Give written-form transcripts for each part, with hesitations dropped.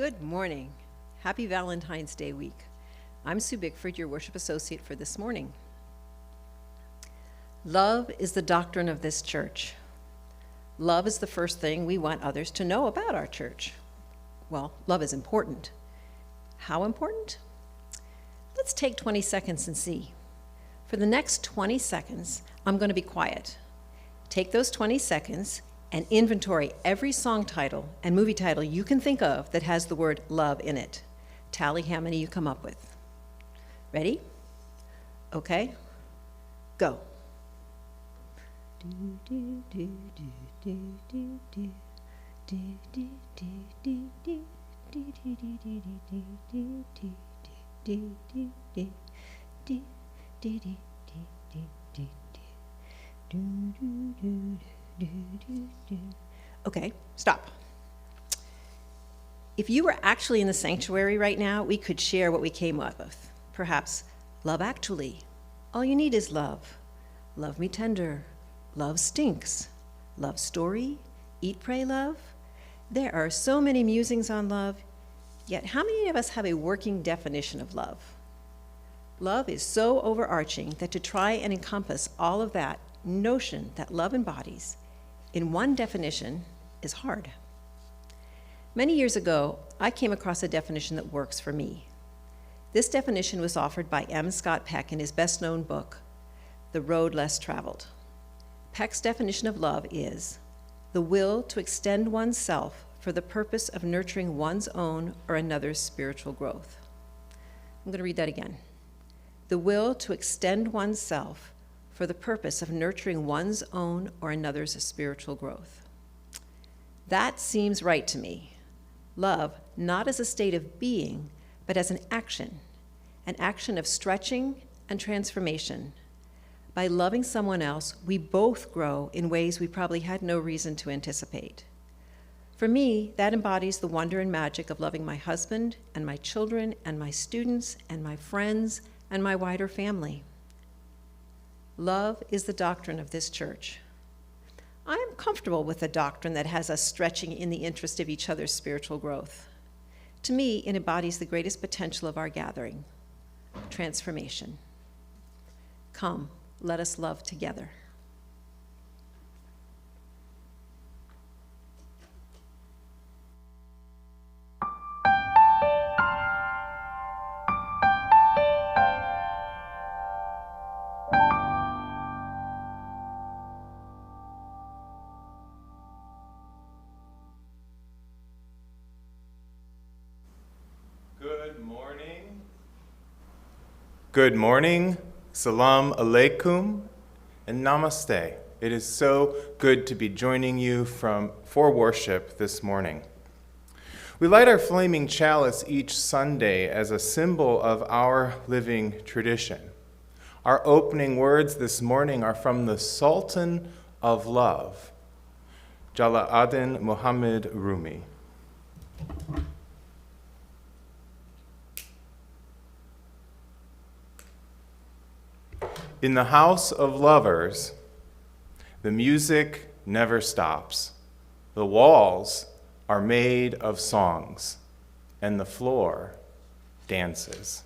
Good morning. Happy Valentine's Day week. I'm Sue Bickford, your worship associate for this morning. Love is the doctrine of this church. Love is the first thing we want others to know about our church. Well, love is important. How important? Let's take 20 seconds and see. For the next 20 seconds, I'm going to be quiet. Take those 20 seconds and inventory every song title and movie title you can think of that has the word love in it. Tally how many you come up with. Ready? Okay, go. Okay, stop. If you were actually in the sanctuary right now, we could share what we came up with. Perhaps, love actually. All you need is love. Love me tender. Love stinks. Love story. Eat, pray, love. There are so many musings on love, yet how many of us have a working definition of love? Love is so overarching that to try and encompass all of that notion that love embodies in one definition is hard. Many years ago, I came across a definition that works for me. This definition was offered by M. Scott Peck in his best-known book, The Road Less Traveled. Peck's definition of love is the will to extend oneself for the purpose of nurturing one's own or another's spiritual growth. I'm going to read that again. The will to extend oneself for the purpose of nurturing one's own or another's spiritual growth. That seems right to me. Love, not as a state of being, but as an action of stretching and transformation. By loving someone else, we both grow in ways we probably had no reason to anticipate. For me, that embodies the wonder and magic of loving my husband and my children and my students and my friends and my wider family. Love is the doctrine of this church. I am comfortable with a doctrine that has us stretching in the interest of each other's spiritual growth. To me, it embodies the greatest potential of our gathering, transformation. Come, let us love together. Good morning, salam alaikum, and namaste. It is so good to be joining you for worship this morning. We light our flaming chalice each Sunday as a symbol of our living tradition. Our opening words this morning are from the Sultan of Love, Jalaaddin Muhammad Rumi. In the house of lovers, the music never stops. The walls are made of songs, and the floor dances.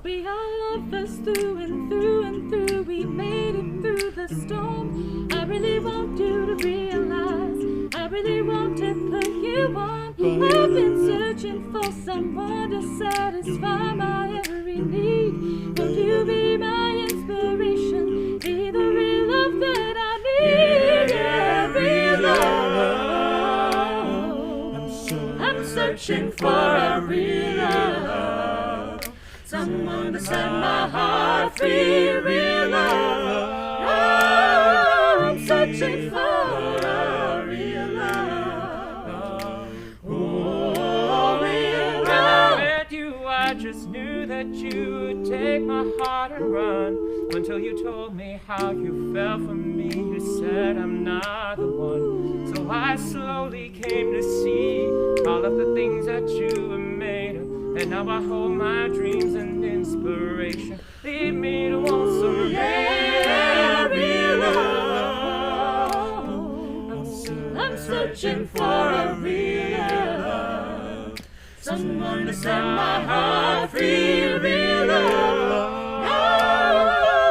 We are lovers through and through and through. We made it through the storm. I really want you to realize, I really want to put you on. I've been searching for someone to satisfy my every need. Won't you be my inspiration? searching for a real love, someone to set my heart free. Real love, I'm searching for a real love. Oh, real love. Met you, I just knew that you would take my heart and run. Until you told me how you felt for me, you said I'm not the one. So I slowly came to see all of the things that you were made of. And now I hold my dreams and inspiration. Lead me to want some real love. I'm searching for a real love, someone to set my heart free. Real love,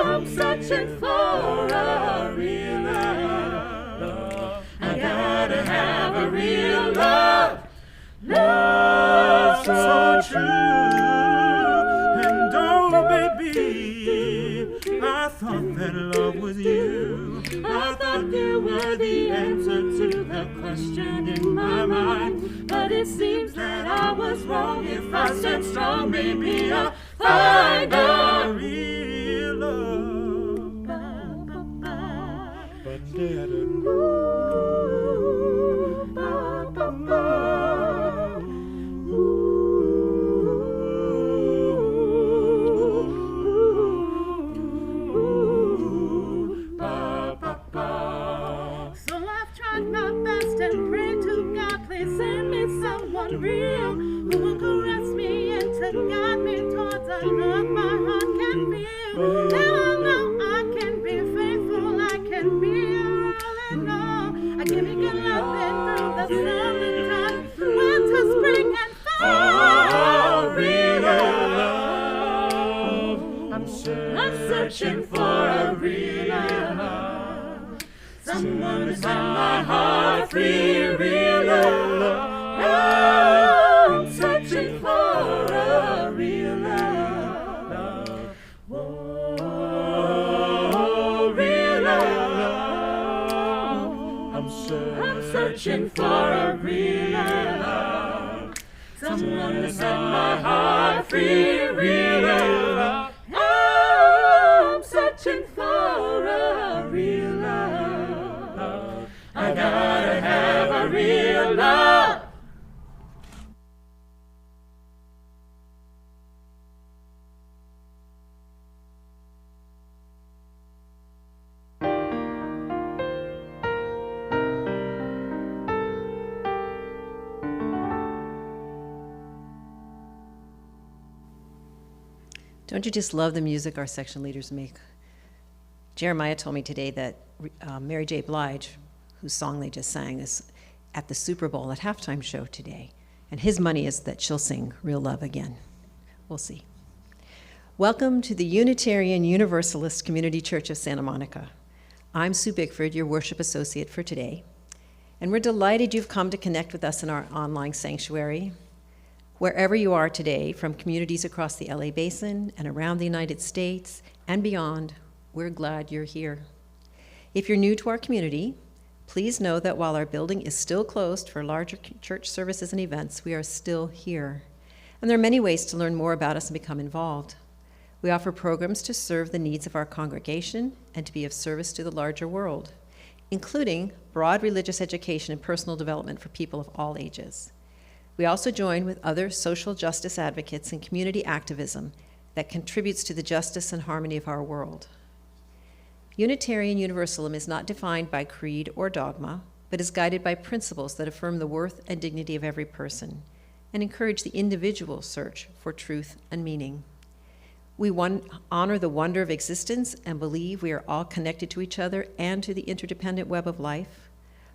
I'm searching for a real love. I gotta have a real love, love so true. And oh, baby, I thought that love was you. I thought you were the answer to the question in my mind, but it seems that I was wrong. If I stand strong, maybe I'll find a real love. But so I've tried my best and prayed to God, please send me someone real who will caress me and to guide me towards a love my heart can feel. Now I know I can be faithful, I can be your all in all. I give you good loving through the summertime, winter, spring, and fall. Real love, I'm searching for a real love, someone to set my heart free. Real love, I'm searching for a real love. Oh, real love, I'm searching for a real love, someone to set my heart free. Real love, I'm searching for a real love. I gotta have a real love. Don't you just love the music our section leaders make? Jeremiah told me today that Mary J. Blige, whose song they just sang, is at the Super Bowl at halftime show today. And his money is that she'll sing Real Love again. We'll see. Welcome to the Unitarian Universalist Community Church of Santa Monica. I'm Sue Bickford, your worship associate for today. And we're delighted you've come to connect with us in our online sanctuary. Wherever you are today, from communities across the LA Basin and around the United States and beyond, we're glad you're here. If you're new to our community, please know that while our building is still closed for larger church services and events, we are still here. And there are many ways to learn more about us and become involved. We offer programs to serve the needs of our congregation and to be of service to the larger world, including broad religious education and personal development for people of all ages. We also join with other social justice advocates in community activism that contributes to the justice and harmony of our world. Unitarian Universalism is not defined by creed or dogma, but is guided by principles that affirm the worth and dignity of every person and encourage the individual search for truth and meaning. We honor the wonder of existence and believe we are all connected to each other and to the interdependent web of life.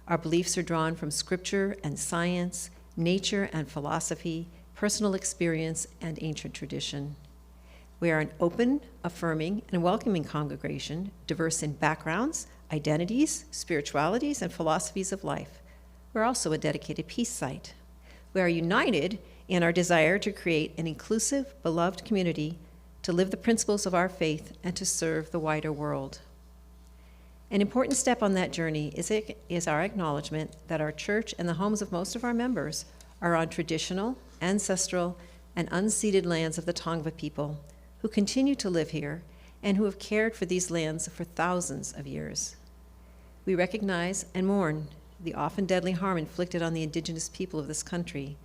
Our beliefs are drawn from scripture and science, nature and philosophy, personal experience, and ancient tradition. We are an open, affirming, and welcoming congregation, diverse in backgrounds, identities, spiritualities, and philosophies of life. We're also a dedicated peace site. We are united in our desire to create an inclusive, beloved community, to live the principles of our faith, and to serve the wider world. An important step on that journey is our acknowledgement that our church and the homes of most of our members are on traditional, ancestral, and unceded lands of the Tongva people who continue to live here and who have cared for these lands for thousands of years. We recognize and mourn the often deadly harm inflicted on the indigenous people of this country.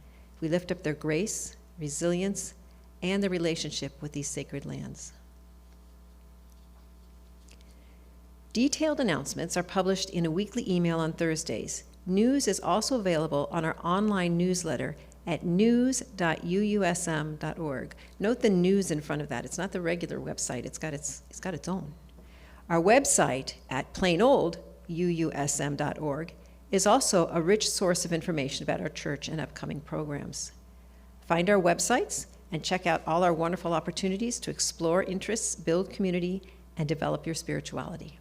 We lift up their grace, resilience, and their relationship with these sacred lands. Detailed announcements are published in a weekly email on Thursdays. News is also available on our online newsletter at news.uusm.org. Note the news in front of that. It's not the regular website. It's got its own. Our website at plain old uusm.org is also a rich source of information about our church and upcoming programs. Find our websites and check out all our wonderful opportunities to explore interests, build community, and develop your spirituality.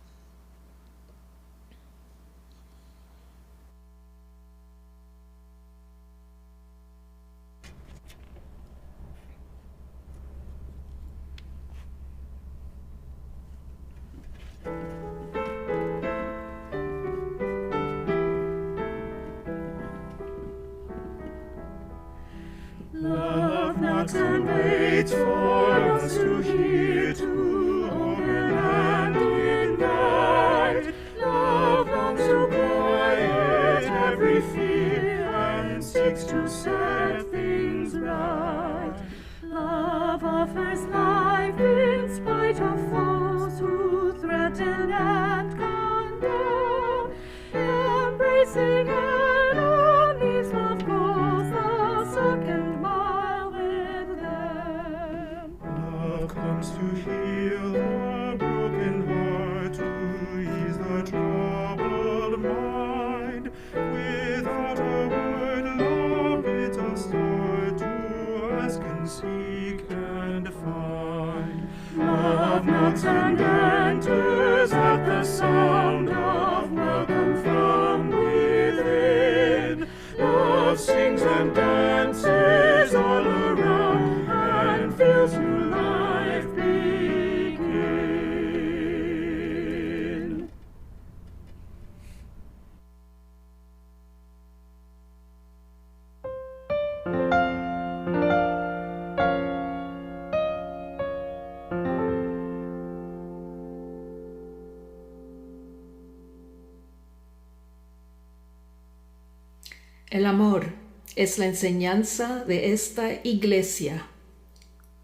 Love knocks and waits for us to hear, to open and invite. Love longs to quiet every fear and seeks to set things right. Love offers life in spite of foes who threaten and condemn. Embracing enemies, love goes the second mile with them. Love comes to heal the broken heart, to ease the troubled mind. Without a word, love bids us start to ask and seek and find. Love knocks and enters at the sound of welcome from within. Love sings and dances all around and feels new life begin. El amor es la enseñanza de esta iglesia.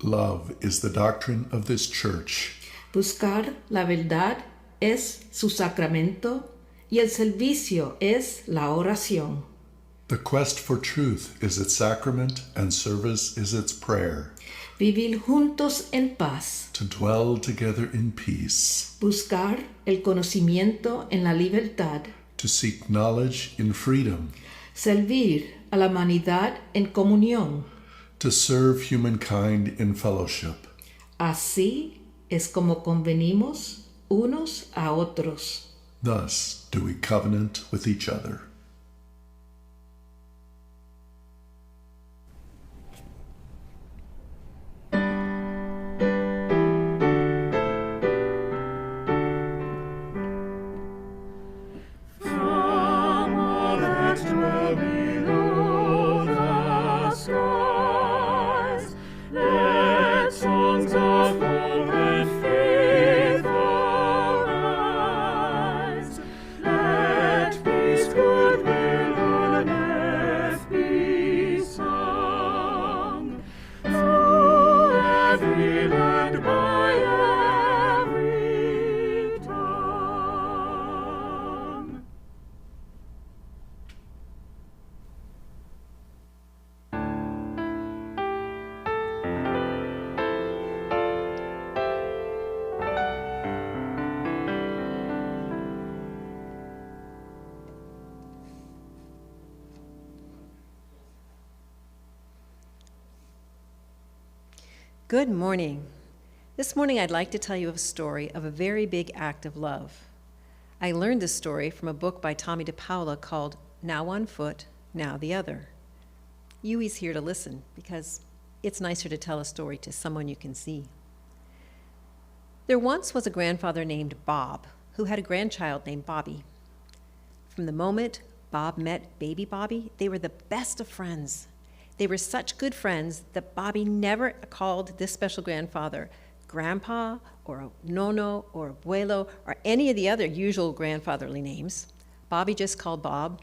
Love is the doctrine of this church. Buscar la verdad es su sacramento y el servicio es la oración. The quest for truth is its sacrament and service is its prayer. Vivir juntos en paz. To dwell together in peace. Buscar el conocimiento en la libertad. To seek knowledge in freedom. Servir a la humanidad en comunión. To serve humankind in fellowship. Así es como convenimos unos a otros. Thus do we covenant with each other. From all that dwell below the skies, let songs of hope and faith arise. Let peace, goodwill on earth be sung, through every land, by every tongue. Good morning. This morning I'd like to tell you a story of a very big act of love. I learned this story from a book by Tommy DePaola called Now One Foot, Now the Other. Yui's here to listen because it's nicer to tell a story to someone you can see. There once was a grandfather named Bob who had a grandchild named Bobby. From the moment Bob met baby Bobby, they were the best of friends. They were such good friends that Bobby never called this special grandfather grandpa or nono or abuelo or any of the other usual grandfatherly names. Bobby just called Bob,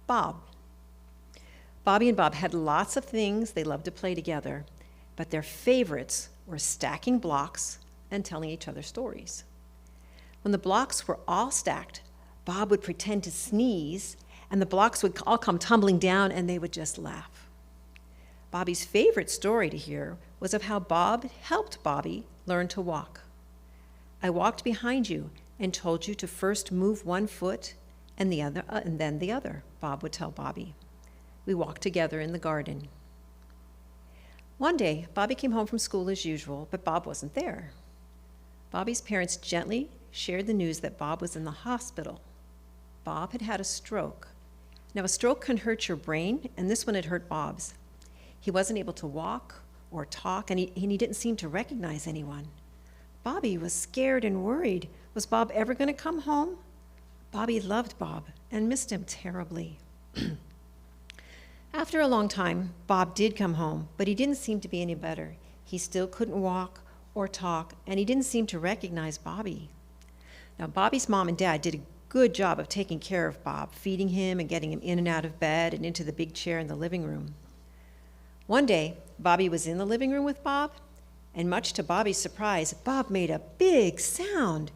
Bob. Bobby and Bob had lots of things they loved to play together, but their favorites were stacking blocks and telling each other stories. When the blocks were all stacked, Bob would pretend to sneeze, and the blocks would all come tumbling down, and they would just laugh. Bobby's favorite story to hear was of how Bob helped Bobby learn to walk. I walked behind you and told you to first move one foot and then the other, Bob would tell Bobby. We walked together in the garden. One day, Bobby came home from school as usual, but Bob wasn't there. Bobby's parents gently shared the news that Bob was in the hospital. Bob had had a stroke. Now, a stroke can hurt your brain, and this one had hurt Bob's. He wasn't able to walk or talk, and he didn't seem to recognize anyone. Bobby was scared and worried. Was Bob ever going to come home? Bobby loved Bob and missed him terribly. After a long time, Bob did come home, but he didn't seem to be any better. He still couldn't walk or talk, and he didn't seem to recognize Bobby. Now, Bobby's mom and dad did a good job of taking care of Bob, feeding him and getting him in and out of bed and into the big chair in the living room. One day, Bobby was in the living room with Bob, and much to Bobby's surprise, Bob made a big sound.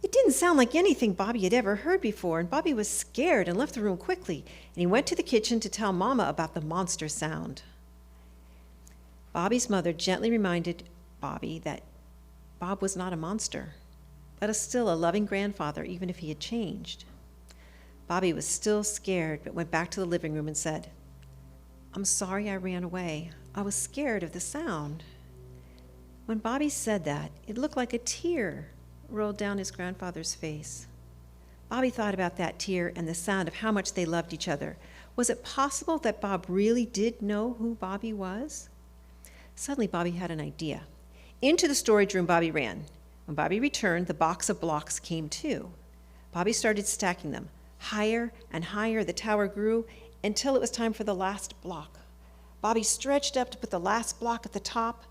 It didn't sound like anything Bobby had ever heard before, and Bobby was scared and left the room quickly, and he went to the kitchen to tell Mama about the monster sound. Bobby's mother gently reminded Bobby that Bob was not a monster, but still a loving grandfather, even if he had changed. Bobby was still scared, but went back to the living room and said, "I'm sorry I ran away. I was scared of the sound." When Bobby said that, it looked like a tear rolled down his grandfather's face. Bobby thought about that tear and the sound of how much they loved each other. Was it possible that Bob really did know who Bobby was? Suddenly, Bobby had an idea. Into the storage room Bobby ran. When Bobby returned, the box of blocks came too. Bobby started stacking them. Higher and higher the tower grew until it was time for the last block. Bobby stretched up to put the last block at the top.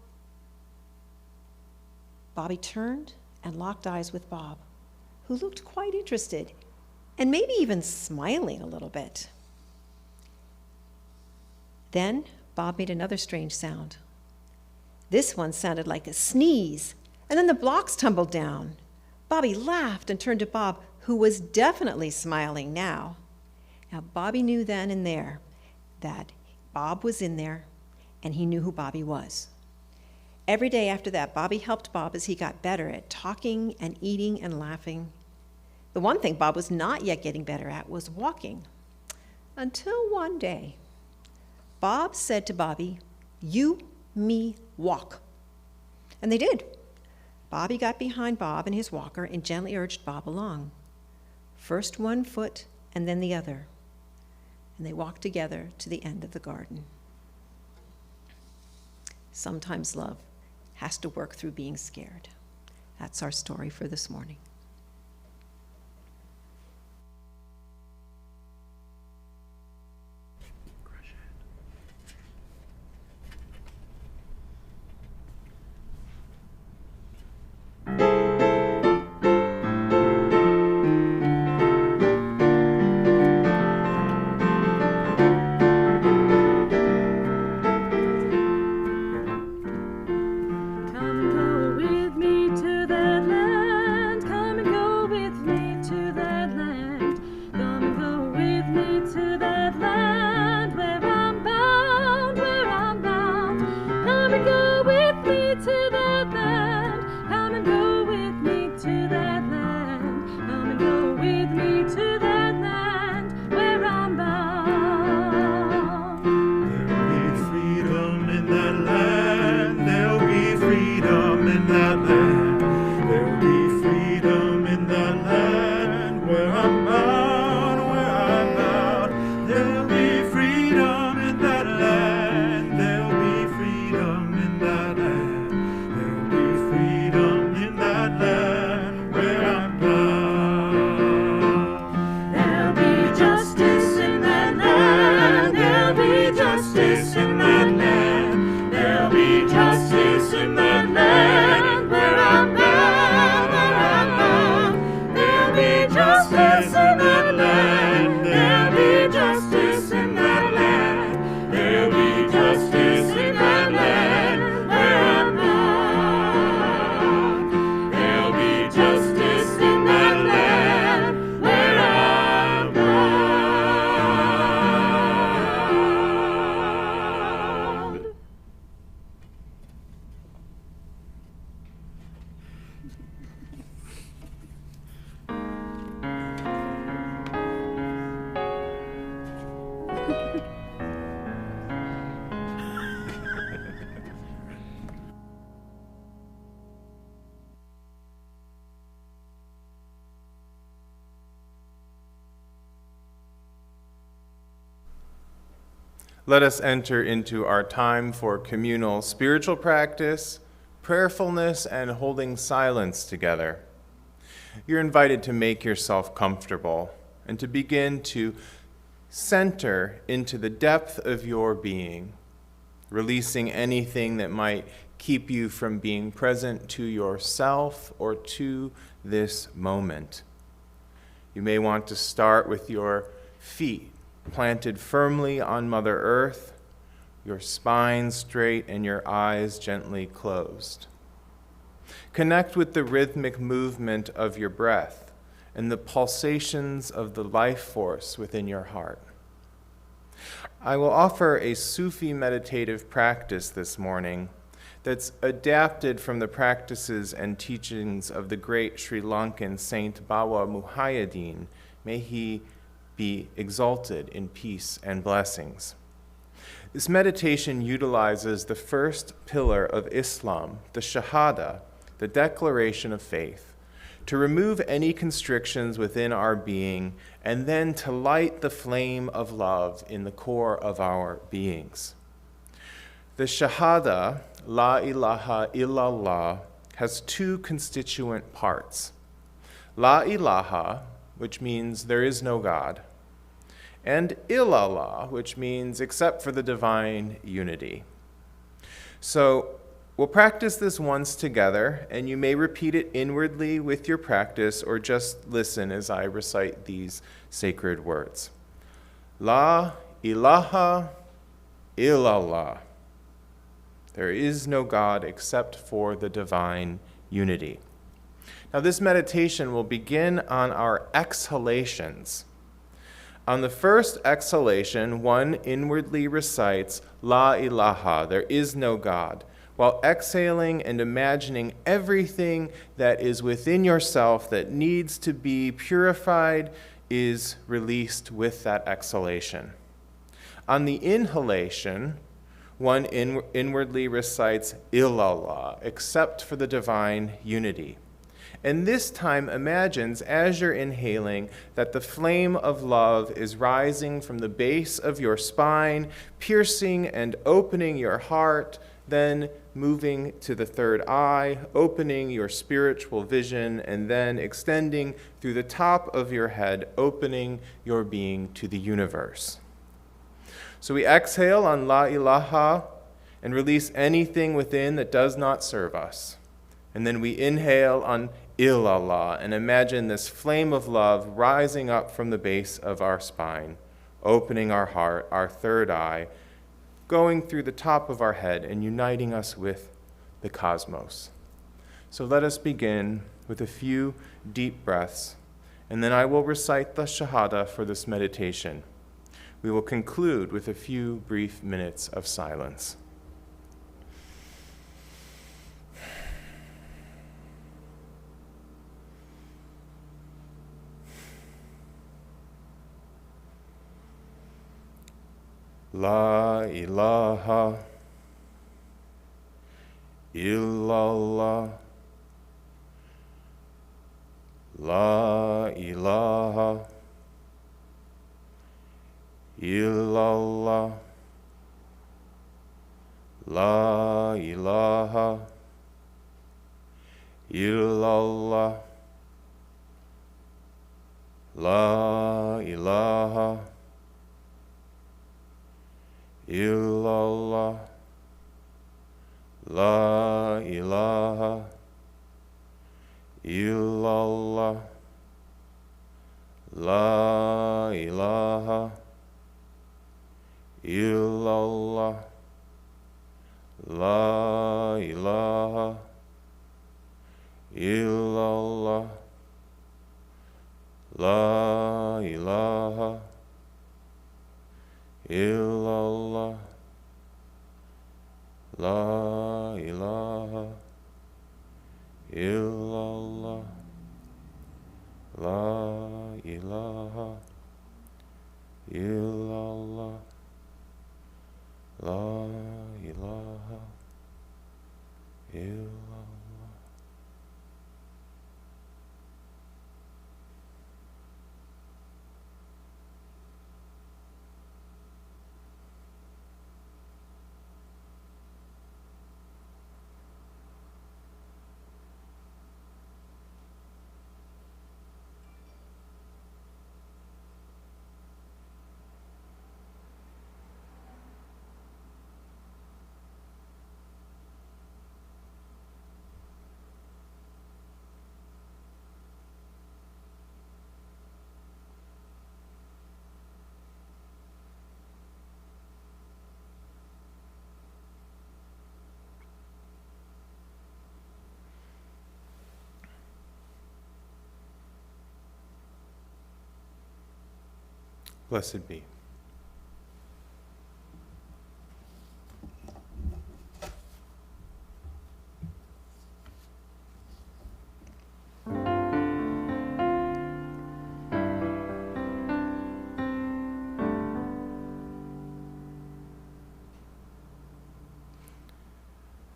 Bobby turned and locked eyes with Bob, who looked quite interested and maybe even smiling a little bit. Then Bob made another strange sound. This one sounded like a sneeze, and then the blocks tumbled down. Bobby laughed and turned to Bob, who was definitely smiling now. Now, Bobby knew then and there that Bob was in there, and he knew who Bobby was. Every day after that, Bobby helped Bob as he got better at talking and eating and laughing. The one thing Bob was not yet getting better at was walking. Until one day, Bob said to Bobby, "You, me, walk." And they did. Bobby got behind Bob in his walker and gently urged Bob along. First one foot and then the other. And they walked together to the end of the garden. Sometimes love has to work through being scared. That's our story for this morning. Come and go with me to that land. Come let us enter into our time for communal spiritual practice, prayerfulness, and holding silence together. You're invited to make yourself comfortable and to begin to center into the depth of your being, releasing anything that might keep you from being present to yourself or to this moment. You may want to start with your feet planted firmly on Mother Earth, your spine straight and your eyes gently closed. Connect with the rhythmic movement of your breath and the pulsations of the life force within your heart. I will offer a Sufi meditative practice this morning that's adapted from the practices and teachings of the great Sri Lankan Saint Bawa Muhyiddin. May he be exalted in peace and blessings. This meditation utilizes the first pillar of Islam, the Shahada, the declaration of faith, to remove any constrictions within our being and then to light the flame of love in the core of our beings. The Shahada, La ilaha illallah, has two constituent parts. La ilaha, which means there is no God, and illallah, which means except for the divine unity. So we'll practice this once together, and you may repeat it inwardly with your practice or just listen as I recite these sacred words. La ilaha illallah. There is no God except for the divine unity. Now, this meditation will begin on our exhalations. On the first exhalation, one inwardly recites, La ilaha, there is no God, while exhaling and imagining everything that is within yourself that needs to be purified is released with that exhalation. On the inhalation, one inwardly recites, Illallah, except for the divine unity. And this time imagines, as you're inhaling, that the flame of love is rising from the base of your spine, piercing and opening your heart, then moving to the third eye, opening your spiritual vision, and then extending through the top of your head, opening your being to the universe. So we exhale on La ilaha and release anything within that does not serve us. And then we inhale on Illallah and imagine this flame of love rising up from the base of our spine, opening our heart, our third eye, going through the top of our head and uniting us with the cosmos. So let us begin with a few deep breaths, and then I will recite the Shahada for this meditation. We will conclude with a few brief minutes of silence. La ilaha illallah. La ilaha illallah. La ilaha illallah. La ilaha illallah. La ilaha illallah. La ilaha illallah. La ilaha illallah. La ilaha illallah. La ilaha illallah. La ilaha illallah. La ilaha illallah. Blessed be.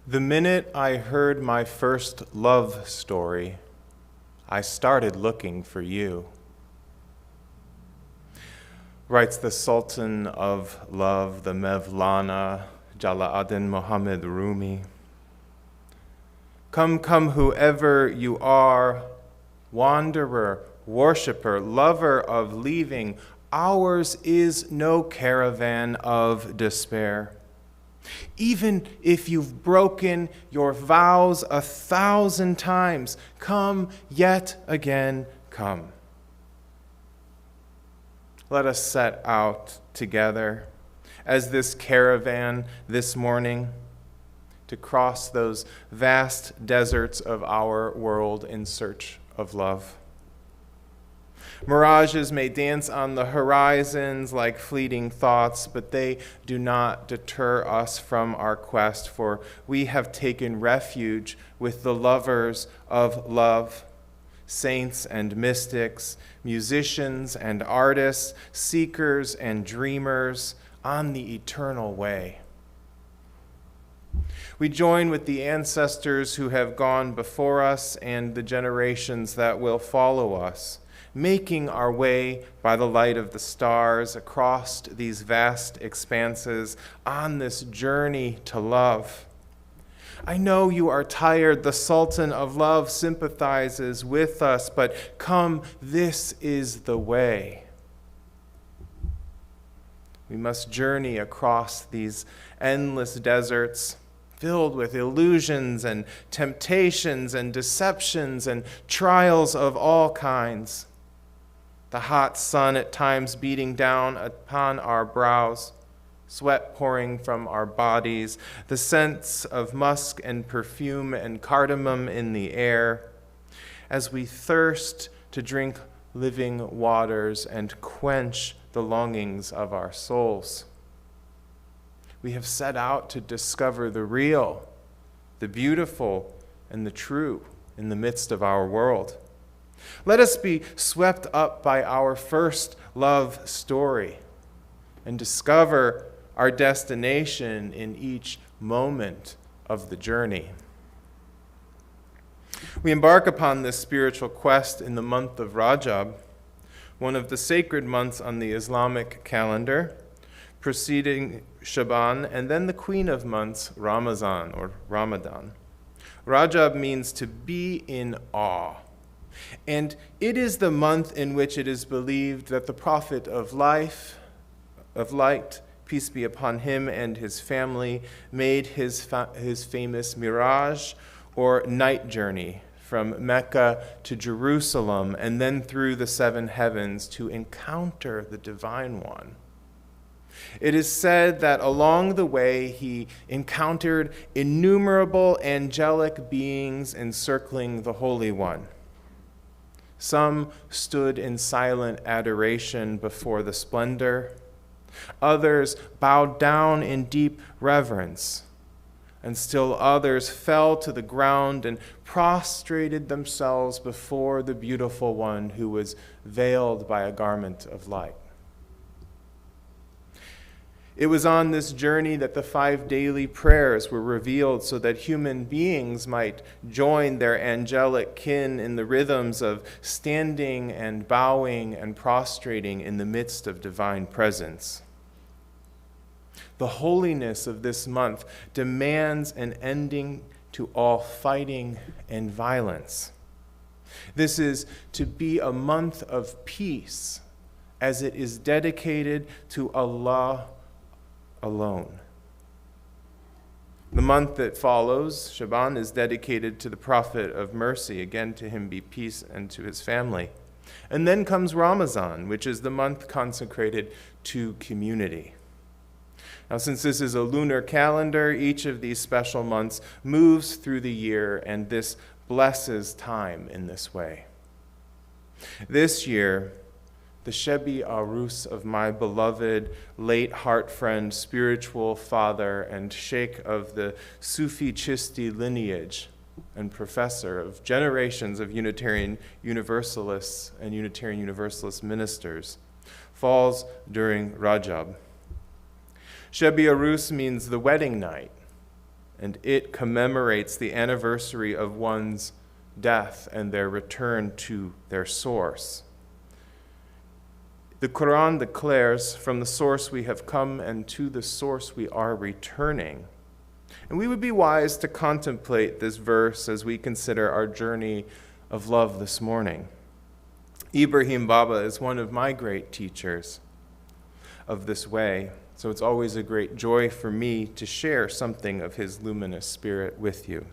The minute I heard my first love story, I started looking for you. Writes the Sultan of Love, the Mevlana, Jalaaddin Muhammad Rumi. Come, come, whoever you are, wanderer, worshipper, lover of leaving, ours is no caravan of despair. Even if you've broken your vows 1,000 times, come yet again, come. Let us set out together as this caravan this morning to cross those vast deserts of our world in search of love. Mirages may dance on the horizons like fleeting thoughts, but they do not deter us from our quest, for we have taken refuge with the lovers of love, saints and mystics, musicians and artists, seekers and dreamers on the eternal way. We join with the ancestors who have gone before us and the generations that will follow us, making our way by the light of the stars across these vast expanses on this journey to love. I know you are tired. The Sultan of Love sympathizes with us, but come, this is the way. We must journey across these endless deserts filled with illusions and temptations and deceptions and trials of all kinds. The hot sun at times beating down upon our brows, sweat pouring from our bodies, the scents of musk and perfume and cardamom in the air, as we thirst to drink living waters and quench the longings of our souls. We have set out to discover the real, the beautiful, and the true in the midst of our world. Let us be swept up by our first love story and discover our destination in each moment of the journey. We embark upon this spiritual quest in the month of Rajab, one of the sacred months on the Islamic calendar, preceding Shaban, and then the queen of months, Ramazan or Ramadan. Rajab means to be in awe. And it is the month in which it is believed that the prophet of light, peace be upon him and his family, made his famous miraj, or night journey, from Mecca to Jerusalem and then through the seven heavens to encounter the Divine One. It is said that along the way he encountered innumerable angelic beings encircling the Holy One. Some stood in silent adoration before the splendor. Others bowed down in deep reverence. And still others fell to the ground and prostrated themselves before the beautiful one who was veiled by a garment of light. It was on this journey that the 5 daily prayers were revealed so that human beings might join their angelic kin in the rhythms of standing and bowing and prostrating in the midst of divine presence. The holiness of this month demands an ending to all fighting and violence. This is to be a month of peace, as it is dedicated to Allah alone. The month that follows, Shaban, is dedicated to the Prophet of Mercy. Again, to him be peace, and to his family. And then comes Ramazan, which is the month consecrated to community. Now, since this is a lunar calendar, each of these special months moves through the year, and this blesses time in this way. This year, the Shebi Arus of my beloved late heart friend, spiritual father, and sheikh of the Sufi Chisti lineage, and professor of generations of Unitarian Universalists and Unitarian Universalist ministers, falls during Rajab. Shebi Arus means the wedding night, and it commemorates the anniversary of one's death and their return to their source. The Quran declares, "From the source we have come, and to the source we are returning." And we would be wise to contemplate this verse as we consider our journey of love this morning. Ibrahim Baba is one of my great teachers of this way, so it's always a great joy for me to share something of his luminous spirit with you.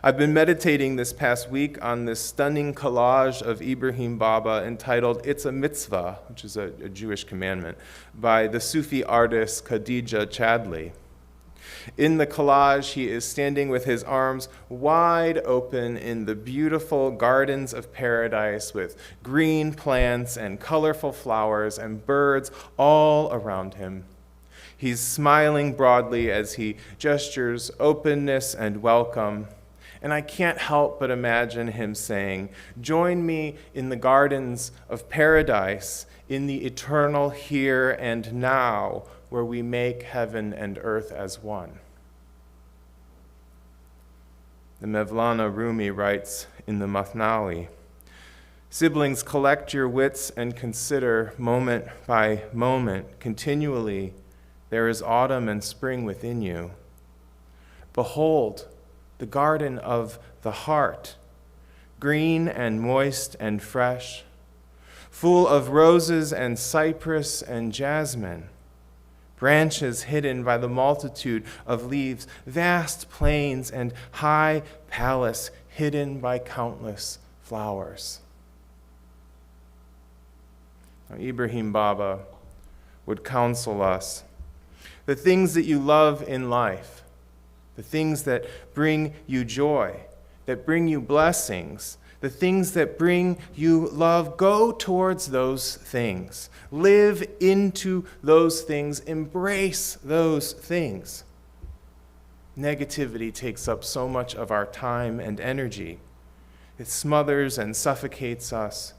I've been meditating this past week on this stunning collage of Ibrahim Baba entitled "It's a Mitzvah," which is a Jewish commandment, by the Sufi artist Khadija Chadli. In the collage, he is standing with his arms wide open in the beautiful gardens of paradise with green plants and colorful flowers and birds all around him. He's smiling broadly as he gestures openness and welcome. And I can't help but imagine him saying, "Join me in the gardens of paradise, in the eternal here and now, where we make heaven and earth as one." The Mevlana Rumi writes in the Mathnawi, "Siblings, collect your wits and consider moment by moment, continually, there is autumn and spring within you. Behold, the garden of the heart, green and moist and fresh, full of roses and cypress and jasmine, branches hidden by the multitude of leaves, vast plains and high palace hidden by countless flowers." Now, Ibrahim Baba would counsel us, the things that you love in life, the things that bring you joy, that bring you blessings, the things that bring you love, go towards those things. Live into those things. Embrace those things. Negativity takes up so much of our time and energy. It smothers and suffocates us.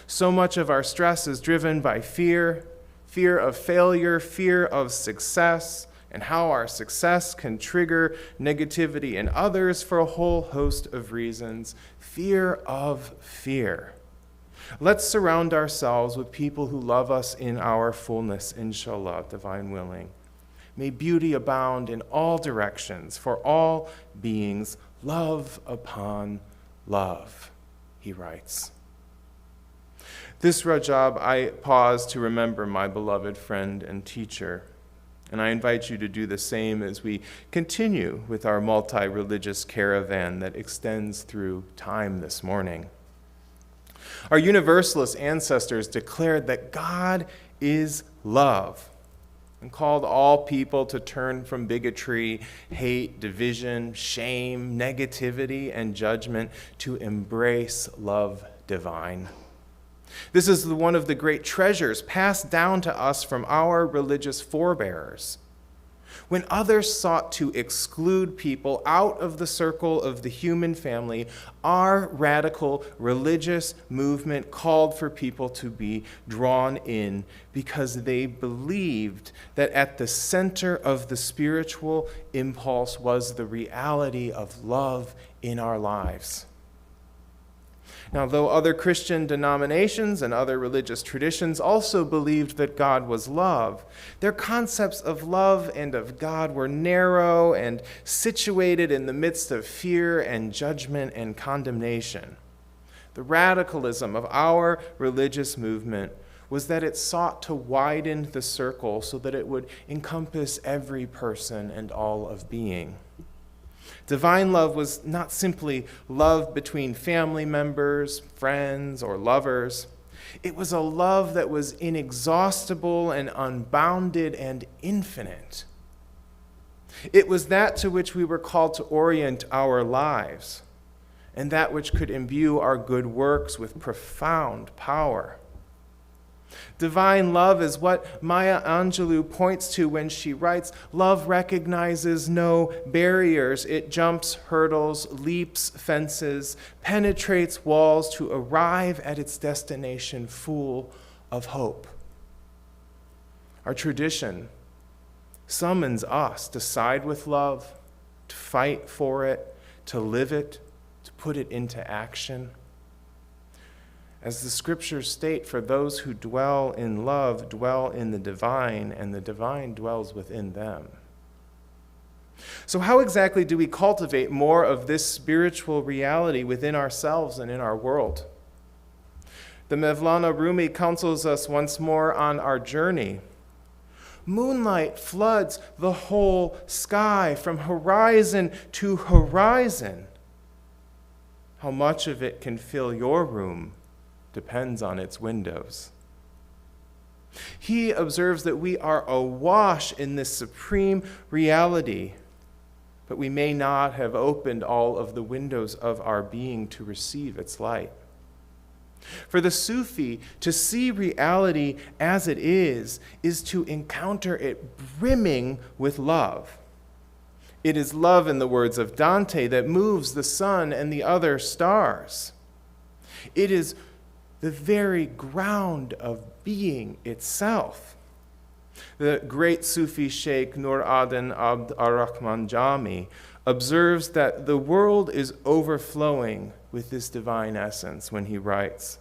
So much of our stress is driven by fear, fear of failure, fear of success, and how our success can trigger negativity in others for a whole host of reasons. Fear of fear. Let's surround ourselves with people who love us in our fullness, inshallah, divine willing. May beauty abound in all directions for all beings, love upon love, he writes. This Rajab, I pause to remember my beloved friend and teacher. And I invite you to do the same as we continue with our multi-religious caravan that extends through time this morning. Our Universalist ancestors declared that God is love and called all people to turn from bigotry, hate, division, shame, negativity, and judgment to embrace love divine. This is one of the great treasures passed down to us from our religious forebears. When others sought to exclude people out of the circle of the human family, our radical religious movement called for people to be drawn in because they believed that at the center of the spiritual impulse was the reality of love in our lives. Now, though other Christian denominations and other religious traditions also believed that God was love, their concepts of love and of God were narrow and situated in the midst of fear and judgment and condemnation. The radicalism of our religious movement was that it sought to widen the circle so that it would encompass every person and all of being. Divine love was not simply love between family members, friends, or lovers. It was a love that was inexhaustible and unbounded and infinite. It was that to which we were called to orient our lives, and that which could imbue our good works with profound power. Divine love is what Maya Angelou points to when she writes, "Love recognizes no barriers. It jumps hurdles, leaps fences, penetrates walls to arrive at its destination full of hope." Our tradition summons us to side with love, to fight for it, to live it, to put it into action. As the scriptures state, for those who dwell in love dwell in the divine, and the divine dwells within them. So how exactly do we cultivate more of this spiritual reality within ourselves and in our world? The Mevlana Rumi counsels us once more on our journey. Moonlight floods the whole sky from horizon to horizon. How much of it can fill your room depends on its windows. He observes that we are awash in this supreme reality, but we may not have opened all of the windows of our being to receive its light. For the Sufi, to see reality as it is to encounter it brimming with love. It is love, in the words of Dante, that moves the sun and the other stars. It is the very ground of being itself. The great Sufi Sheikh Nur Aden Abd ar-Rahman Jami observes that the world is overflowing with this divine essence when he writes,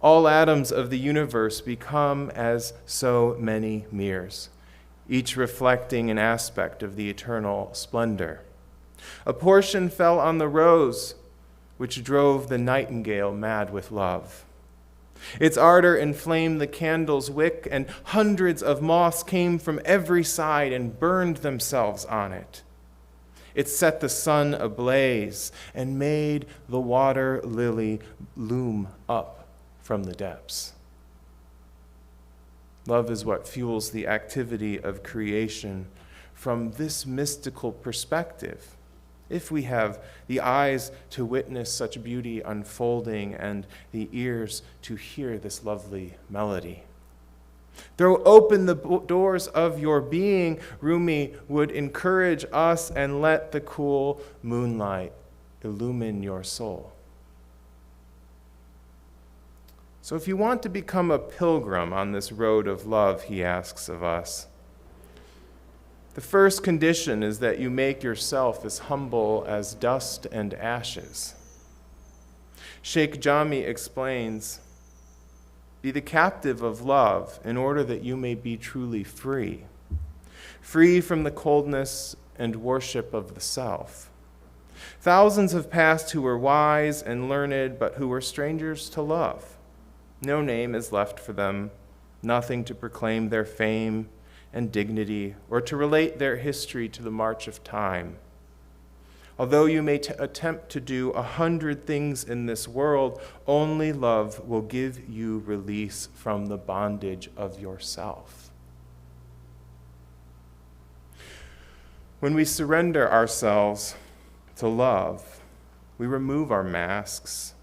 "All atoms of the universe become as so many mirrors, each reflecting an aspect of the eternal splendor. A portion fell on the rose, which drove the nightingale mad with love. Its ardor inflamed the candle's wick, and hundreds of moths came from every side and burned themselves on it. It set the sun ablaze and made the water lily loom up from the depths." Love is what fuels the activity of creation from this mystical perspective, if we have the eyes to witness such beauty unfolding and the ears to hear this lovely melody. Throw open the doors of your being, Rumi would encourage us, and let the cool moonlight illumine your soul. So if you want to become a pilgrim on this road of love, he asks of us, the first condition is that you make yourself as humble as dust and ashes. Sheikh Jami explains, "Be the captive of love in order that you may be truly free, free from the coldness and worship of the self. Thousands have passed who were wise and learned, but who were strangers to love. No name is left for them, nothing to proclaim their fame and dignity, or to relate their history to the march of time. Although you may attempt to do 100 things in this world, only love will give you release from the bondage of yourself." When we surrender ourselves to love, we remove our masks,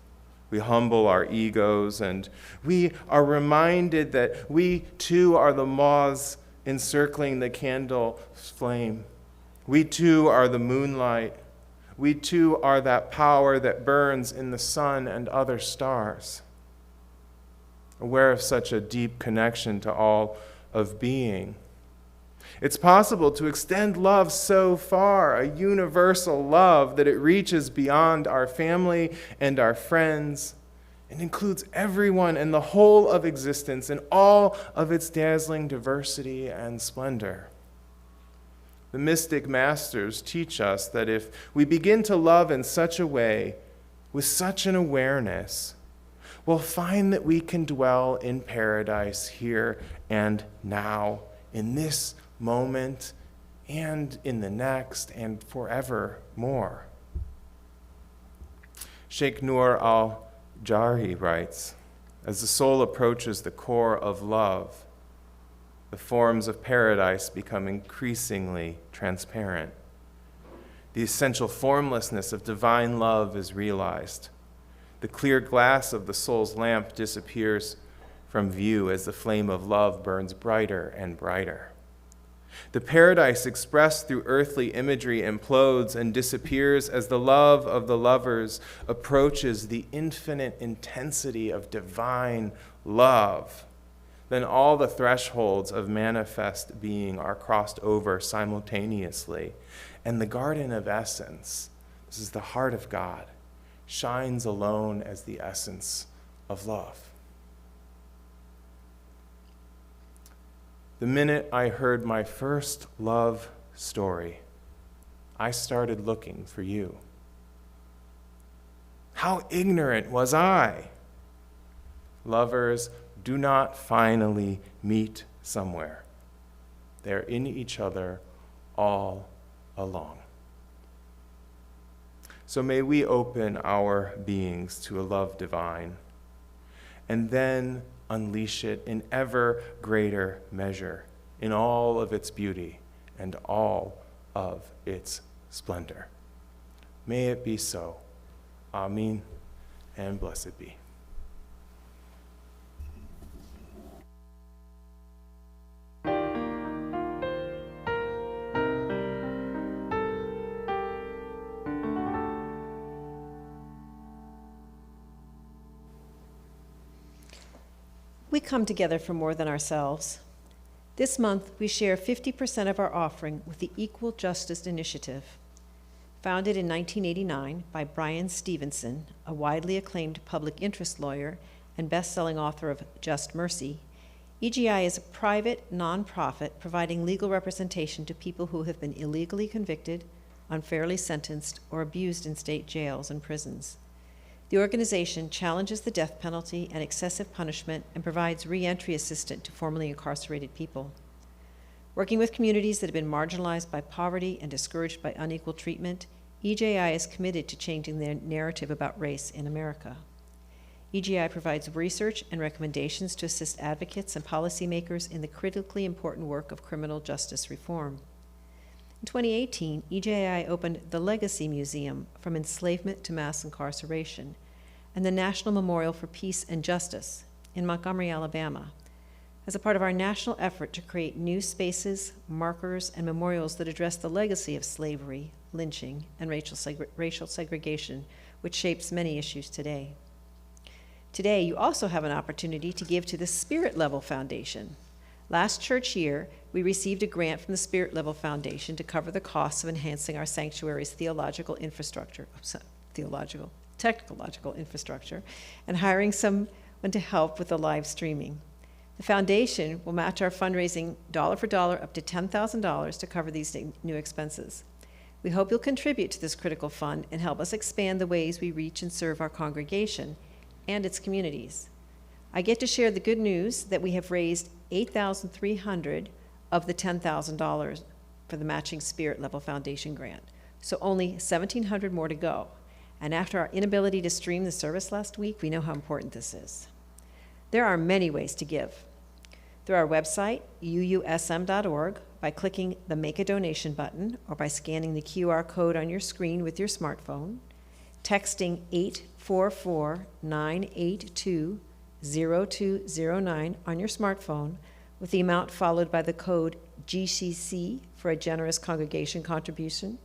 we humble our egos, and we are reminded that we too are the moths encircling the candle's flame. We too are the moonlight. We too are that power that burns in the sun and other stars. Aware of such a deep connection to all of being, it's possible to extend love so far, a universal love that it reaches beyond our family and our friends, and includes everyone and the whole of existence in all of its dazzling diversity and splendor. The mystic masters teach us that if we begin to love in such a way, with such an awareness, we'll find that we can dwell in paradise here and now, in this moment and in the next and forevermore. Sheikh Nur al-Jarhi writes, "As the soul approaches the core of love, the forms of paradise become increasingly transparent. The essential formlessness of divine love is realized. The clear glass of the soul's lamp disappears, from view as the flame of love burns brighter and brighter. The paradise expressed through earthly imagery implodes and disappears as the love of the lovers approaches the infinite intensity of divine love. Then all the thresholds of manifest being are crossed over simultaneously, and the garden of essence, this is the heart of God, shines alone as the essence of love. The minute I heard my first love story, I started looking for you. How ignorant was I? Lovers do not finally meet somewhere. They're in each other all along. So may we open our beings to a love divine, and then unleash it in ever greater measure, in all of its beauty and all of its splendor. May it be so. Amen, and blessed be. We come together for more than ourselves. This month, we share 50% of our offering with the Equal Justice Initiative. Founded in 1989 by Brian Stevenson, a widely acclaimed public interest lawyer and best-selling author of Just Mercy, EGI is a private nonprofit providing legal representation to people who have been illegally convicted, unfairly sentenced, or abused in state jails and prisons. The organization challenges the death penalty and excessive punishment and provides re-entry assistance to formerly incarcerated people. Working with communities that have been marginalized by poverty and discouraged by unequal treatment, EJI is committed to changing the narrative about race in America. EGI provides research and recommendations to assist advocates and policymakers in the critically important work of criminal justice reform. In 2018, EJI opened the Legacy Museum From Enslavement to Mass Incarceration and the National Memorial for Peace and Justice in Montgomery, Alabama, as a part of our national effort to create new spaces, markers, and memorials that address the legacy of slavery, lynching, and racial segregation, which shapes many issues today. Today, you also have an opportunity to give to the Spirit Level Foundation. Last church year, we received a grant from the Spirit Level Foundation to cover the costs of enhancing our sanctuary's technological infrastructure, and hiring someone to help with the live streaming. The foundation will match our fundraising dollar for dollar up to $10,000 to cover these new expenses. We hope you'll contribute to this critical fund and help us expand the ways we reach and serve our congregation and its communities. I get to share the good news that we have raised $8,300 of the $10,000 for the matching Spirit Level Foundation grant, so only $1,700 more to go. And after our inability to stream the service last week, we know how important this is. There are many ways to give. Through our website, UUSM.org, by clicking the Make a Donation button, or by scanning the QR code on your screen with your smartphone, texting 844-982-0209 on your smartphone with the amount followed by the code GCC for a generous congregation contribution,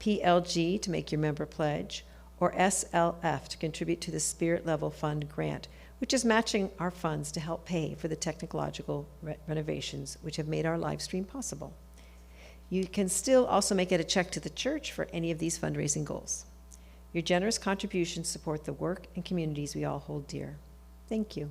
PLG to make your member pledge, or SLF to contribute to the Spirit Level Fund grant, which is matching our funds to help pay for the technological renovations which have made our live stream possible. You can still also make it a check to the church for any of these fundraising goals. Your generous contributions support the work and communities we all hold dear. Thank you.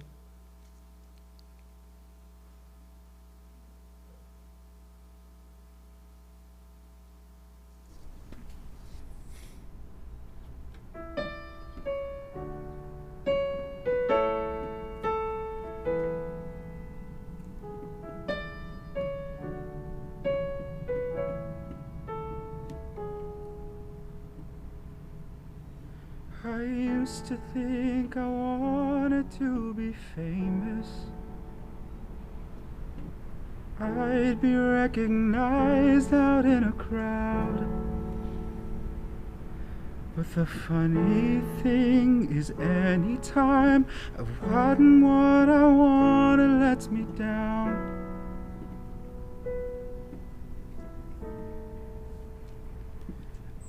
I used to think I wanted to be famous. I'd be recognized out in a crowd. But the funny thing is, any time I've gotten what I want, it lets me down.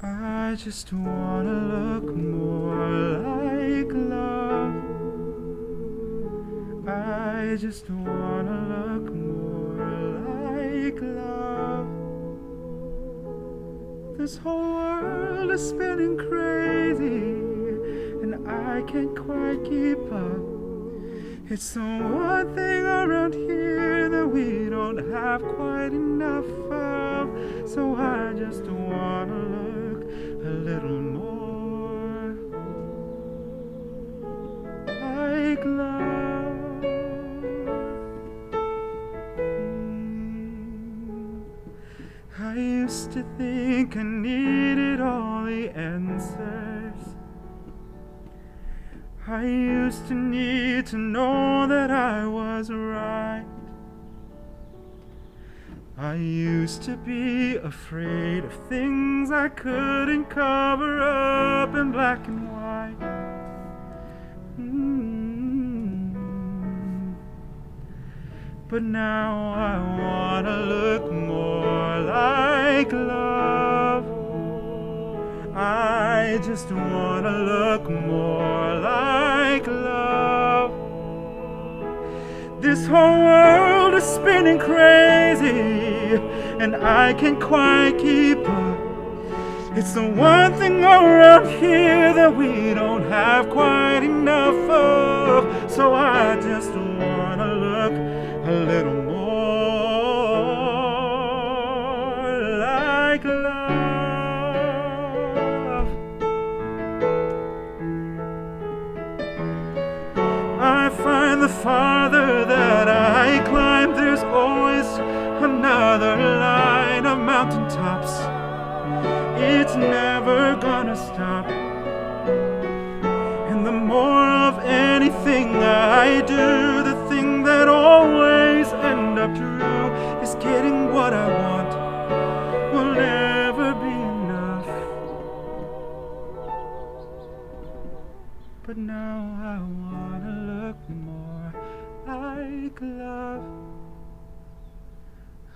I just wanna look more like love. I just wanna look more like love. This whole world is spinning crazy, and I can't quite keep up. It's the one thing around here that we don't have quite enough of. So I just wanna look a little more like love. I used to think I needed all the answers. I used to need to know that I was right. I used to be afraid of things I couldn't cover up in black and white. But now I wanna look more like love. I just wanna look more like love. This whole world is spinning crazy, and I can't quite keep up. It's the one thing around here that we don't have quite enough of. So I just wanna look a little more like love. I find the farther that I climb, there's always another line of mountaintops. It's never gonna stop. And the more of anything I do, the thing that always end up true is getting what I want will never be enough. But now I wanna look more like love.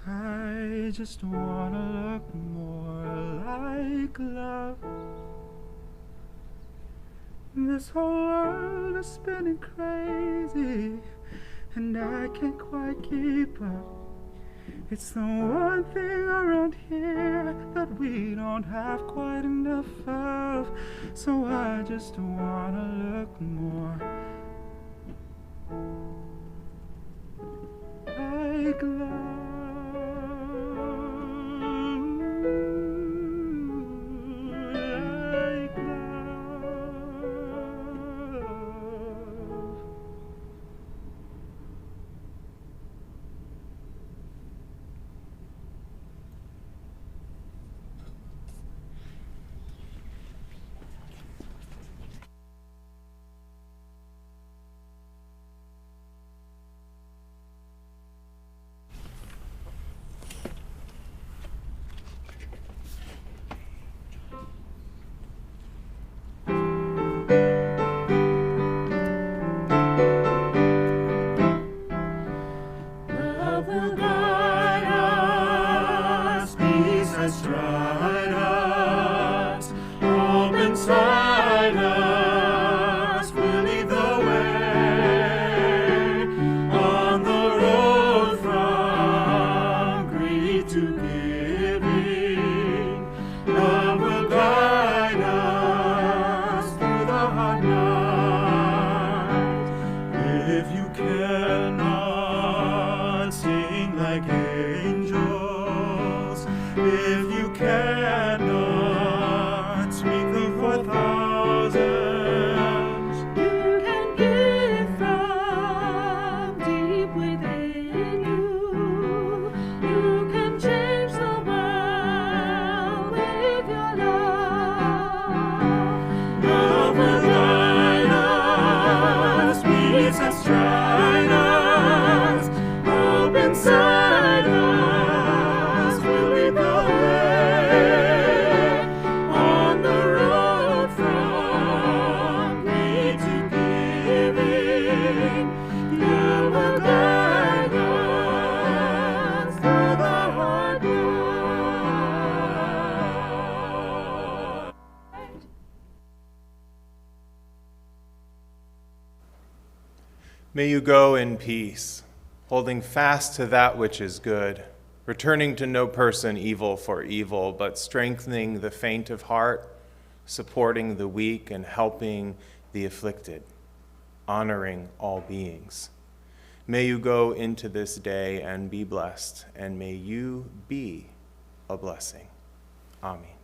I just wanna look more like love. This whole world is spinning crazy, and I can't quite keep up. It's the one thing around here that we don't have quite enough of. So I just wanna look more like love. Change May you go in peace, holding fast to that which is good, returning to no person evil for evil, but strengthening the faint of heart, supporting the weak, and helping the afflicted, honoring all beings. May you go into this day and be blessed, and may you be a blessing. Amen.